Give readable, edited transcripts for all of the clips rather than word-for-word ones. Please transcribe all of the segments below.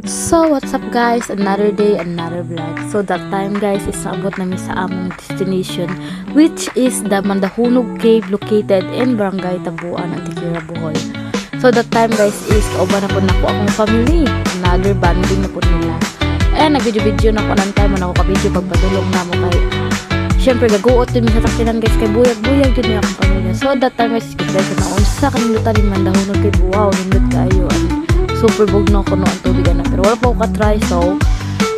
So, what's up guys? Another day, another vlog. So, that time guys is naabot namin sa among destination, which is the Mandahunog Cave located in Barangay Tabuan, Antikira, Bohol. So, that time guys is kauban na po na po akong family. Another banding na po nila. And nag-video-video na po ng time na ako ka-video pagpadulong na mo kay syempre gaguot din sa taksinan guys kay buyag-buyag din akong pamilya. So, that time guys guys na unsa kanilutan ni Mandahunog Cave. Wow, nindot kayo. Super bugno ko no ang tubigan na pero wala pa ako ka-try, so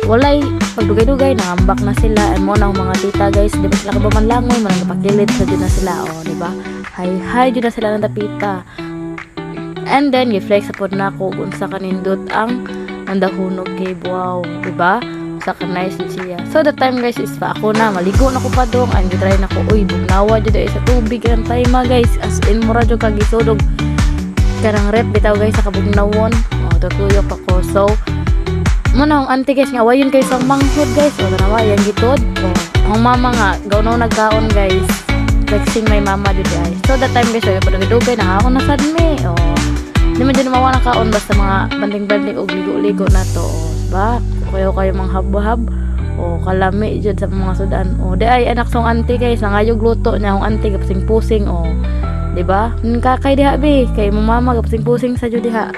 walay pagdugay-dugay nangambak na sila and mo na mga tita guys, di ba sila kabamanlangoy man napakilit sa dyan na sila, di ba hi dyan na sila ng tapita and then i-flex sa pod na ako unsa kanindot ang Mandahunog Cave. Wow, di ba sa nice siya. So that time guys is pa ako na maligo na ko pa dong and gitry na ko uy bugnawa dyan sa tubig ang time guys as in mura dyan kagisodog karang rep bitaw guys sa kabugnawon. Tutuyok ako. So muna ang auntie guys nga wayon kayo sa manghod guys. O tanawa yan gitod. Ang mama nga gawnaw nagkaon guys. Flexing my mama dito guys. So that time guys pag nagdugay na ako nasad me. Di man dyan mawa na kaon basta mga banding-banding o ligo-ligo na to. Ba? Kayo mang hab-hab. O kalami dyan sa mga sudan. O di ay anak song auntie guys. Nangayog luto niya ang auntie kapusing-pusing. O diba? Kakay diha be. Kay mama kapusing-pusing sa jud diha.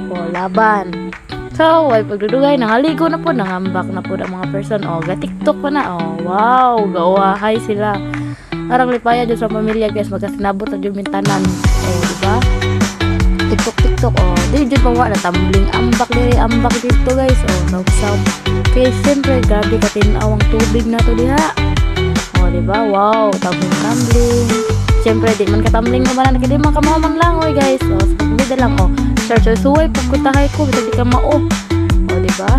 O laban. So, ay pagdudugay nangaligo na po, nangambak na po ang mga person. O ga-TikTok pa na. O wow, gawahay sila. Arang lipaya dyan sa pamilya guys, magkasinabot na dyan mintanan. O diba? TikTok. O di dyan pawa na tumbling ambak dito guys. O nag-sound. Okay, siyempre grabe katinaw ang tubig na to diha. O diba? Wow, tumbling. Siyempre di man katambling naman na, hindi man kamaman lang oy guys. O sa pagkabida lang o suway pagkutahay ko bisa di ka mao. O diba?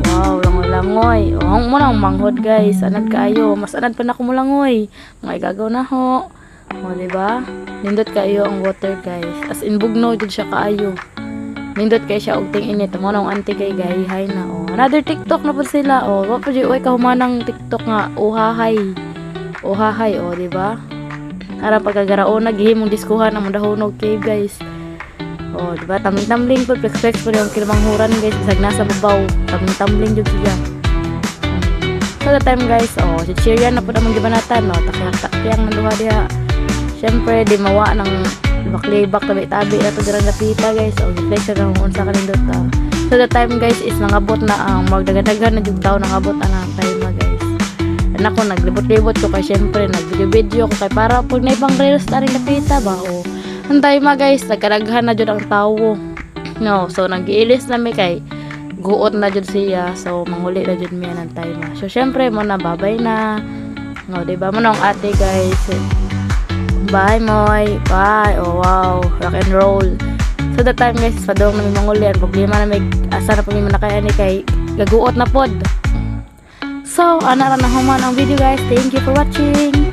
Wow, langoy. O ang mo lang manghod guys. Anad kaayo. Mas anad pa na ko mo langoy. Mga igagaw na ho. O diba? Nindot kaayo ang water guys. As in bugno jud siya kaayo. Nindot kay siya og ting init. Mo nang auntie kay gahihay na. O another TikTok na po sila. O wa pa jud oy kahumanang TikTok nga uhahay. Uhahay o diba? Ara pagkagaraon naghihimong diskuhan ang Mandahunog Cave guys. Oh, diba? Tamling-tamling po, flex-flex po yung kilmanghuran guys. Bisag nasa babaw. Tamling-tamling dyan siya. So, that time guys, cheer yan na po naman gibanatan, no? Takyang nanduha diha. Siyempre, di mawa ng libak-libak, tabi-tabi na ito dirang napita guys. Flex na kung unsa kanindot. So, that time guys is nangabot na ang magdagan-dagan na yung tao nangabot ang time guys. And ako, naglibot-libot ko kay siyempre, nag-video-video ko kay para pag na ibang reels na rin napita ba, ang time guys, nagkaraghan na dyan ang tawo. No, so nag-iilis na may kay guot na dyan siya. So manguli na dyan miya ng time. So syempre mo na babay na. No, diba mo na ang ate guys. Bye moy. Bye. Oh wow, rock and roll. So that time guys, padong na may manguli. Ang problema na may asa na po may manakaya ni kay gaguot na pod. So, ana ra na human ang video guys. Thank you for watching.